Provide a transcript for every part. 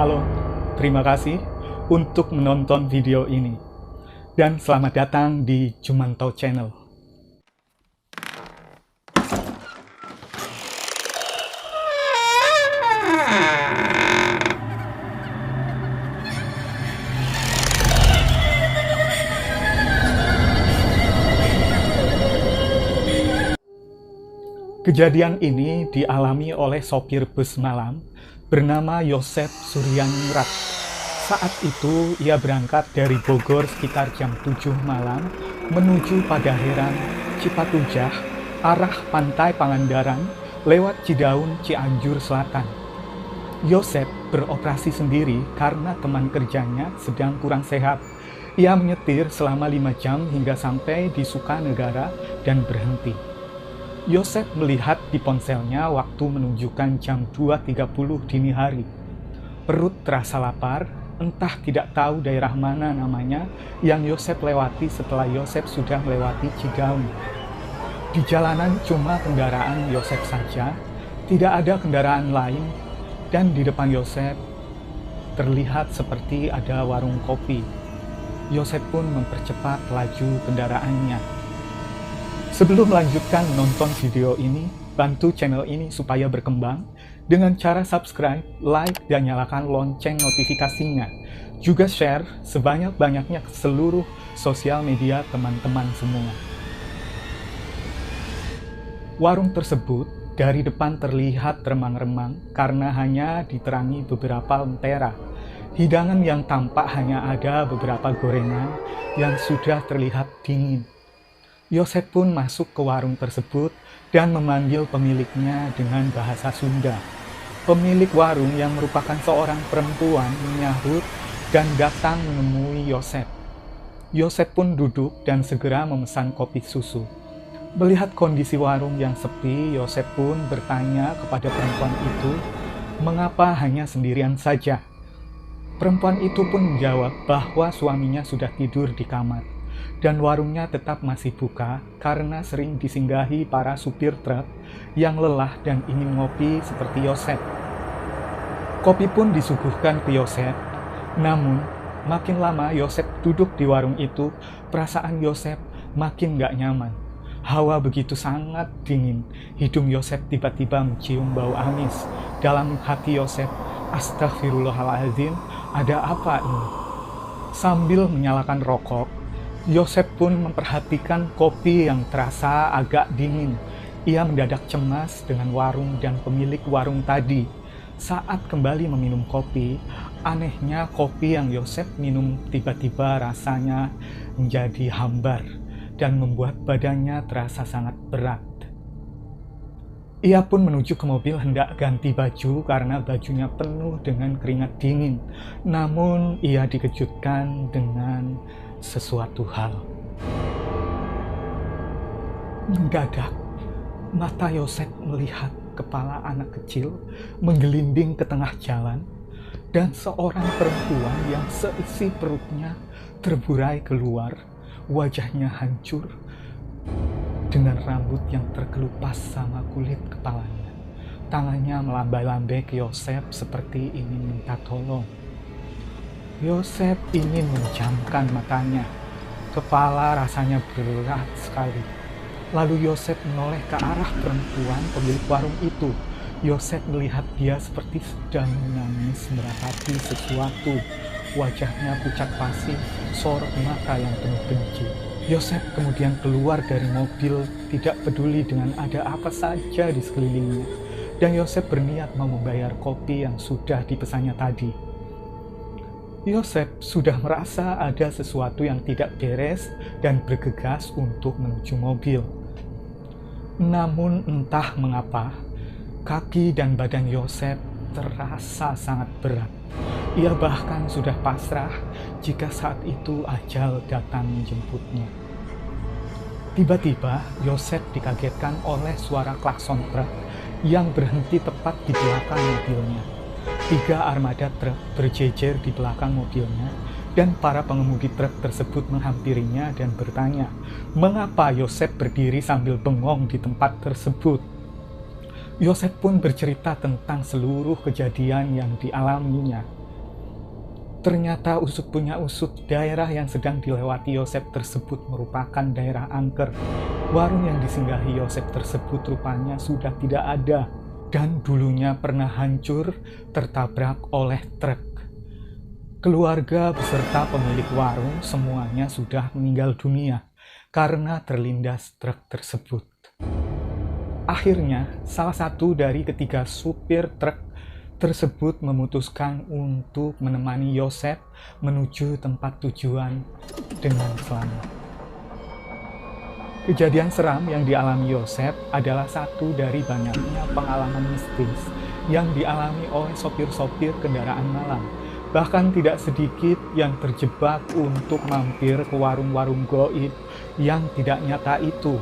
Halo, terima kasih untuk menonton video ini. Dan selamat datang di Jumanto Channel. Kejadian ini dialami oleh sopir bus malam bernama Yosef Suryaningrat. Saat itu ia berangkat dari Bogor sekitar jam 7 malam menuju Padaherang, Cipatujah, arah Pantai Pangandaran lewat Cidaun, Cianjur Selatan. Yosef beroperasi sendiri karena teman kerjanya sedang kurang sehat. Ia menyetir selama 5 jam hingga sampai di Sukanegara dan berhenti. Yosef melihat di ponselnya waktu menunjukkan jam 2.30 dini hari. Perut terasa lapar, entah tidak tahu daerah mana namanya yang Yosef lewati setelah Yosef sudah melewati Cidaun. Di jalanan cuma kendaraan Yosef saja, tidak ada kendaraan lain, dan di depan Yosef terlihat seperti ada warung kopi. Yosef pun mempercepat laju kendaraannya. Sebelum melanjutkan menonton video ini, bantu channel ini supaya berkembang dengan cara subscribe, like, dan nyalakan lonceng notifikasinya. Juga share sebanyak-banyaknya ke seluruh sosial media teman-teman semua. Warung tersebut dari depan terlihat remang-remang karena hanya diterangi beberapa lentera. Hidangan yang tampak hanya ada beberapa gorengan yang sudah terlihat dingin. Yosef pun masuk ke warung tersebut dan memanggil pemiliknya dengan bahasa Sunda. Pemilik warung yang merupakan seorang perempuan menyahut dan datang menemui Yosef. Yosef pun duduk dan segera memesan kopi susu. Melihat kondisi warung yang sepi, Yosef pun bertanya kepada perempuan itu, mengapa hanya sendirian saja? Perempuan itu pun menjawab bahwa suaminya sudah tidur di kamar dan warungnya tetap masih buka karena sering disinggahi para supir truk yang lelah dan ingin ngopi seperti Yosef. Kopi pun disuguhkan ke Yosef, namun makin lama Yosef duduk di warung itu, perasaan Yosef makin gak nyaman. Hawa begitu sangat dingin, hidung Yosef tiba-tiba mencium bau amis. Dalam hati Yosef, astagfirullahaladzim, ada apa ini? Sambil menyalakan rokok, Yosef pun memperhatikan kopi yang terasa agak dingin. Ia mendadak cemas dengan warung dan pemilik warung tadi. Saat kembali meminum kopi, anehnya kopi yang Yosef minum tiba-tiba rasanya menjadi hambar dan membuat badannya terasa sangat berat. Ia pun menuju ke mobil hendak ganti baju karena bajunya penuh dengan keringat dingin. Namun ia dikejutkan dengan sesuatu hal. Mendadak, mata Yosef melihat kepala anak kecil menggelinding ke tengah jalan dan seorang perempuan yang seisi perutnya terburai keluar, wajahnya hancur dengan rambut yang terkelupas sama kulit kepalanya. Tangannya melambai-lambai ke Yosef seperti ingin minta tolong. Yosef ingin menjamkan matanya. Kepala rasanya berat sekali. Lalu Yosef menoleh ke arah perempuan pemilik warung itu. Yosef melihat dia seperti sedang menangis meratapi sesuatu. Wajahnya pucat pasi, sorot mata yang penuh benci. Yosef kemudian keluar dari mobil, tidak peduli dengan ada apa saja di sekelilingnya. Dan Yosef berniat mau membayar kopi yang sudah dipesannya tadi. Yosef sudah merasa ada sesuatu yang tidak beres dan bergegas untuk menuju mobil. Namun entah mengapa, kaki dan badan Yosef terasa sangat berat. Ia bahkan sudah pasrah jika saat itu ajal datang menjemputnya. Tiba-tiba Yosef dikagetkan oleh suara klakson truk yang berhenti tepat di belakang mobilnya. 3 armada truk berjejer di belakang mobilnya dan para pengemudi truk tersebut menghampirinya dan bertanya, mengapa Yosef berdiri sambil bengong di tempat tersebut. Yosef pun bercerita tentang seluruh kejadian yang dialaminya. Ternyata usut punya usut, daerah yang sedang dilewati Yosef tersebut merupakan daerah angker. Warung yang disinggahi Yosef tersebut rupanya sudah tidak ada, dan dulunya pernah hancur tertabrak oleh truk. Keluarga beserta pemilik warung semuanya sudah meninggal dunia karena terlindas truk tersebut. Akhirnya, salah satu dari ketiga supir truk tersebut memutuskan untuk menemani Yosef menuju tempat tujuan dengan selamat. Kejadian seram yang dialami Yosef adalah satu dari banyaknya pengalaman mistis yang dialami oleh sopir-sopir kendaraan malam. Bahkan tidak sedikit yang terjebak untuk mampir ke warung-warung gaib yang tidak nyata itu.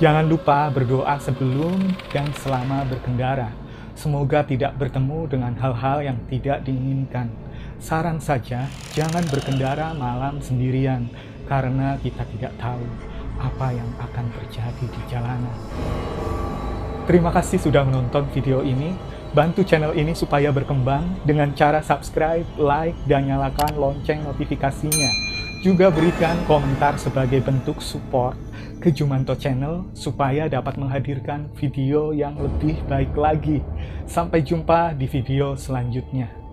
Jangan lupa berdoa sebelum dan selama berkendara. Semoga tidak bertemu dengan hal-hal yang tidak diinginkan. Saran saja, jangan berkendara malam sendirian, karena kita tidak tahu apa yang akan terjadi di jalanan. Terima kasih sudah menonton video ini. Bantu channel ini supaya berkembang dengan cara subscribe, like, dan nyalakan lonceng notifikasinya. Juga berikan komentar sebagai bentuk support ke Jumanto Channel supaya dapat menghadirkan video yang lebih baik lagi. Sampai jumpa di video selanjutnya.